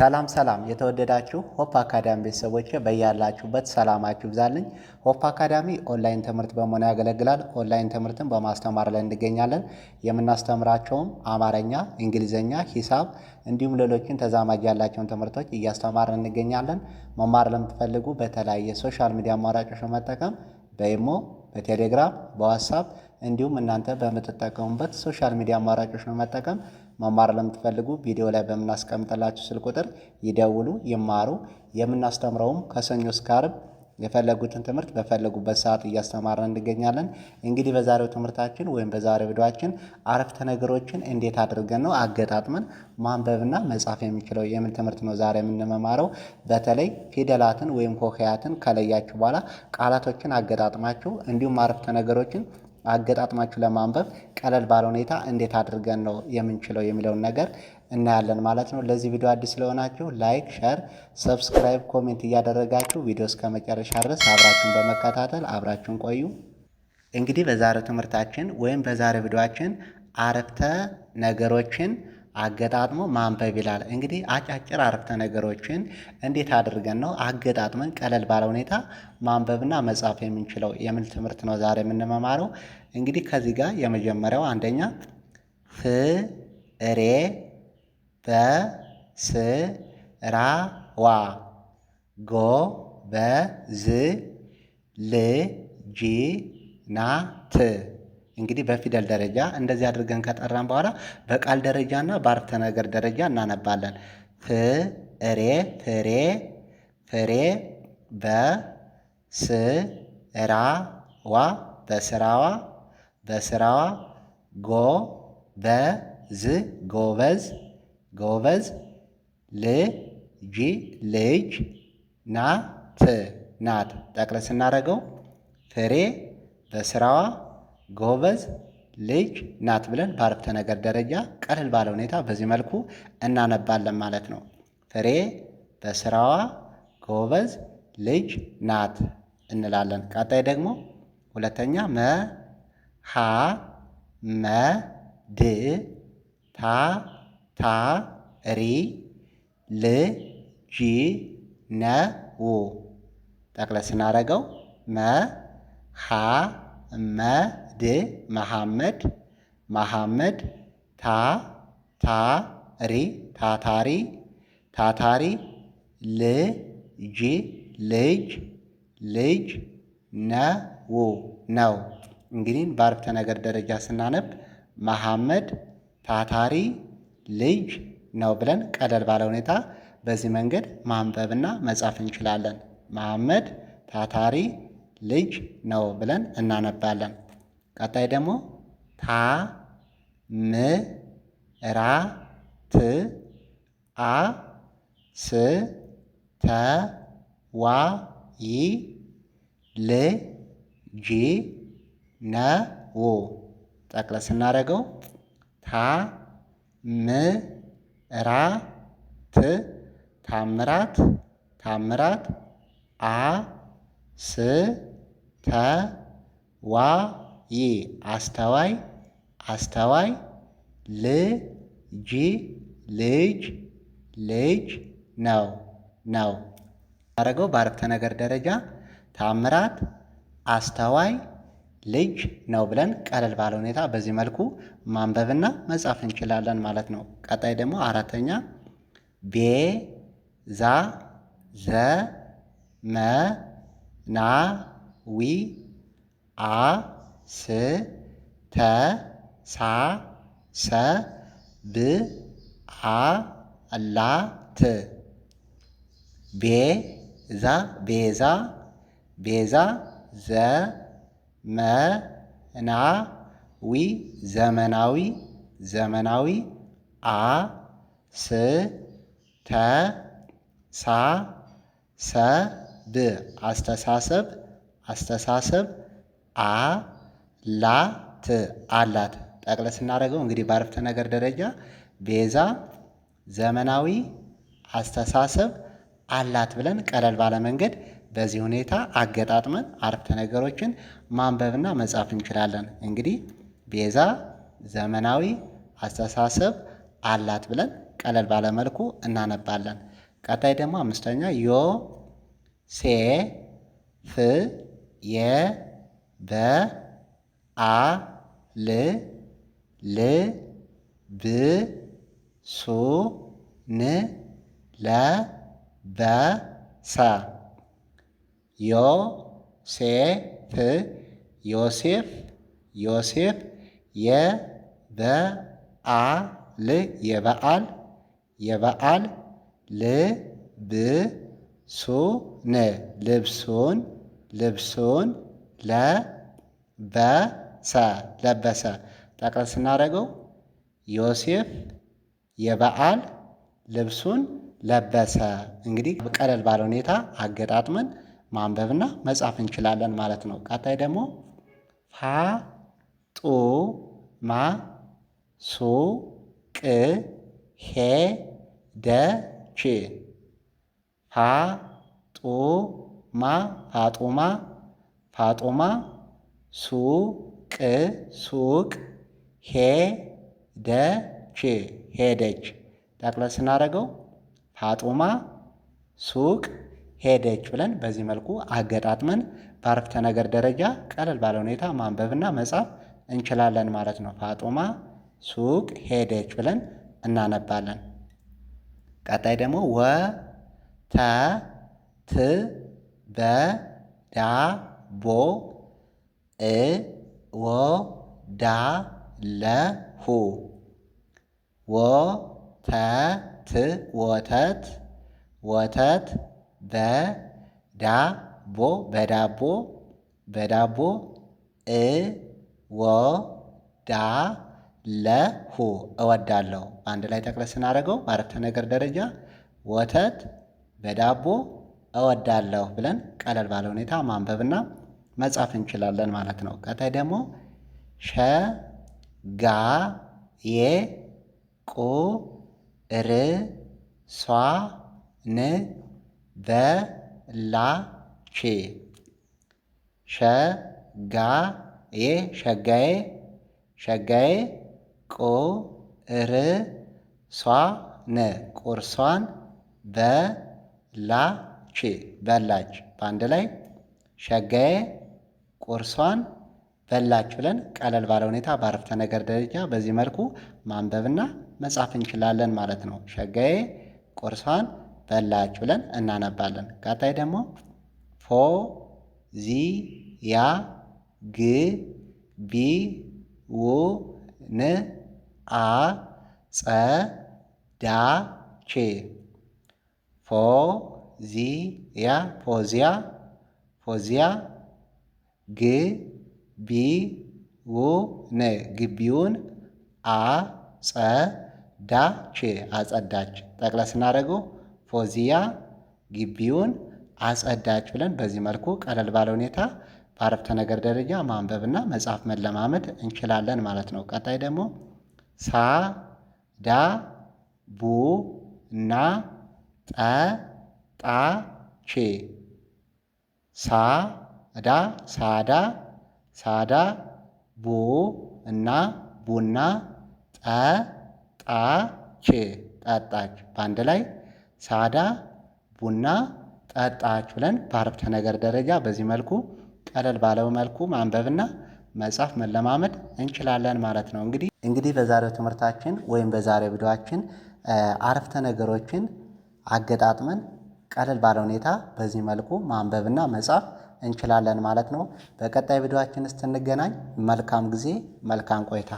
ሰላም የተወደዳችሁ ሆፕ አካዳሚ ቤተሰቦች በያላችሁበት ሰላማችሁ ይብዛልኝ። ሆፕ አካዳሚ ኦንላይን ትምህርት በመሆን ያገለግላል። ኦንላይን ትምህርትን በማስተማር ላይ እንገኛለን። የምናስተምራቸውም አማርኛ፣ እንግሊዝኛ፣ ሂሳብ እንዲሁም ሌሎችን ተዛማጅ ያላቸውን ትምህርቶች እያስተማርን እንገኛለን። መማር ለምትፈልጉ በተለያየ ሶሻል ሚዲያ አማራጮች መጠቀም በኢሞ፣ በቴሌግራም፣ በዋትሳፕ እንዲሁም እናንተ በምትጠቀሙበት ሶሻል ሚዲያ አማራጮች ነው መጠቀም መማር ለምትፈልጉ ቪዲዮ ላይ በምናስቀምጥላችሁ ስልክ ቁጥር ይደውሉ፣ ይማሩ። የምናስተምረውም ከሰኞ እስከ ዓርብ የፈለጉትን ትምህርት በፈለጉበት ሰዓት እያስተማርን እንገኛለን። እንግዲህ በዛሬው ትምህርታችን ወይም በዛሬው ቪዲዮአችን አረፍተ ነገሮችን እንዴት አድርገን ነው አገጣጥመን ማንበብና መጻፍ የሚችለው የምን ትምህርት ነው ዛሬ የምንመማረው። በተለይ ፊደላትን ወይም ሆሄያትን ከለያችሁ በኋላ ቃላቶችን አገጣጥማችሁ እንዲሁም አረፍተ ነገሮችን አገጣጥማችሁ ለማንበብ ቀለል ባለ ሁኔታ እንዴት አድርገን ነው የምንችለው የሚለውን ነገር እናያለን ማለት ነው። ለዚህ ቪዲዮ አዲስ ስለሆናችሁ ላይክ፣ ሼር፣ ሰብስክራይብ፣ ኮሜንት እያደረጋችሁ ቪዲዮ እስከ መጨረሻ ድረስ አብራችሁን በመከታተል አብራችሁን ቆዩ። እንግዲህ በዛሬው ትምህርታችን ወይም በዛሬው ቪዲዮአችን አረፍተ ነገሮችን አገጣጥሞ ማንበብ ይላል። እንግዲህ አጫጭር አረፍተ ነገሮችን እንዴት አድርገን ነው አገጣጥመን ቀለል ባለ ሁኔታ ማንበብና መጻፍ የምንችለው የሚል ትምህርት ነው ዛሬ የምንመማረው። እንግዲህ ከዚህ ጋር የመጀመሪያው አንደኛ ፍሬ በስራዋ ጎበዝ ልጅ ናት። እንግዲህ በፊደል ደረጃ እንደዚህ አድርገን ከጠራን በኋላ በቃል ደረጃና በአረፍተ ነገር ደረጃ እናነባለን። ፍሬ ፍሬ ፍሬ በስራዋ በስራዋ በስራዋ ጎበዝ ጎበዝ ጎበዝ ልጅ ልጅ ናት ናት። ጠቅለል ስናደርገው ፍሬ በስራዋ ጎበዝ ልጅ ናት ብለን በአረፍተ ነገር ደረጃ ቀለል ባለ ሁኔታ በዚህ መልኩ እናነባለን ማለት ነው። ፍሬ በስራዋ ጎበዝ ልጅ ናት እንላለን። ቀጣይ ደግሞ ሁለተኛ መሐመድ ታታሪ ልጅ ነው። ጠቅለል ስናደርገው መሐመድ ታታሪ ልጅ ነው። እንግዲህ በአረፍተ ነገር ደረጃ ስናነብ መሐመድ ታታሪ ልጅ ነው ብለን ቀለል ባለ ሁኔታ በዚህ መንገድ ማንበብና መጻፍ እንችላለን። መሐመድ ታታሪ ልጅ ነው ብለን እናነባለን። ቀጣይ ደግሞ ታምራት አስተዋይ ልጅ ነው። ጠቅለል ስናደርገው ታምራት አስተዋይ ልጅ ነው ያደረገው በአረፍተ ነገር ደረጃ ታምራት አስተዋይ ልጅ ነው ብለን ቀለል ባለ ሁኔታ በዚህ መልኩ ማንበብና መጻፍ እንችላለን ማለት ነው። ቀጣይ ደግሞ አራተኛ ቤዛ ዘመናዊ አስተሳሰብ አላት። ቤዛ ዘመናዊ አስተሳሰብ አላት። ጠቅለል ስናደርገው እንግዲህ በአረፍተ ነገር ደረጃ ቤዛ ዘመናዊ አስተሳሰብ አላት ብለን ቀለል ባለ መንገድ በዚህ ሁኔታ አገጣጥመን አረፍተ ነገሮችን ማንበብና መጻፍ እንችላለን። እንግዲህ ቤዛ ዘመናዊ አስተሳሰብ አላት ብለን ቀለል ባለ መልኩ እናነባለን። ቀጣይ ደግሞ አምስተኛ ዮ ሴ ፍ የ በ አ ል ል ብ ሱ ን ለ በ ሰ ዮ ሴ ፍ ዮሴፍ ዮሴፍ የበአል የበዓል የበዓል ልብሱን ልብሱን ልብሱን ለበሰ ለበሰ ጠቅለል ስናደርገው ዮሴፍ የበዓል ልብሱን ለበሰ። እንግዲህ ቀለል ባለ ሁኔታ አገጣጥመን ማንበብና መጻፍ እንችላለን ማለት ነው። ቀጣይ ደግሞ ፋጡማ ሱቅ ሄደች። ፋጡማ ፋጡማ ሱቅ ሄደች ሄደች። ጠቅለል ስናደርገው ፋጡማ ሱቅ ሄደች ብለን በዚህ መልኩ አገጣጥመን በአረፍተ ነገር ደረጃ ቀለል ባለ ሁኔታ ማንበብና መጻፍ እንችላለን ማለት ነው። ፋጡማ ሱቅ ሄደች ብለን እናነባለን። ቀጣይ ደግሞ ወተት በዳቦ እወዳለሁ። ወተት ወተት በዳቦ በዳቦ በዳቦ እወዳለሁ። አንድ ላይ ጠቅለል ስናደርገው በአረፍተ ነገር ደረጃ ወተት በዳቦ እወዳለሁ ብለን ቀለል ባለ ሁኔታ ማንበብና መጻፍ እንችላለን ማለት ነው። ቀጣይ ደግሞ ሸጋዬ ቁርሷን በላች። ሸጋዬ ሸጋዬ ሸጋዬ ቁርሷን በላች በላች። በአንድ ላይ ሸጋዬ ቁርሷን በላች ብለን ቀለል ባለ ሁኔታ በአረፍተ ነገር ደረጃ በዚህ መልኩ ማንበብና መጻፍ እንችላለን ማለት ነው። ሸጋዬ ቁርሷን በላች ብለን እናነባለን። ቀጣይ ደግሞ ፎዚያ ግቢውን አጸዳች። ፎዚያ ግቢውን አጸዳች አጸዳች። ጠቅለል ስናደርገው ፎዚያ ግቢውን አጸዳች ብለን በዚህ መልኩ ቀለል ባለ ሁኔታ በአረፍተ ነገር ደረጃ ማንበብና መጻፍ መለማመድ እንችላለን ማለት ነው። ቀጣይ ደግሞ ቡና ጠጣች። ሳዳ ቡና ጠጣች ጠጣች። በአንድ ላይ ሳዳ ቡና ጠጣች ብለን በአረፍተ ነገር ደረጃ በዚህ መልኩ ቀለል ባለው መልኩ ማንበብና መጻፍ መለማመድ እንችላለን ማለት ነው። እንግዲህ በዛሬው ትምህርታችን ወይም በዛሬው ቪዲዮአችን አረፍተ ነገሮችን አገጣጥመን ቀለል ባለ ሁኔታ በዚህ መልኩ ማንበብና መጻፍ እንችላለን ማለት ነው። በቀጣይ ቪዲዮአችን እስክንገናኝ መልካም ጊዜ፣ መልካም ቆይታ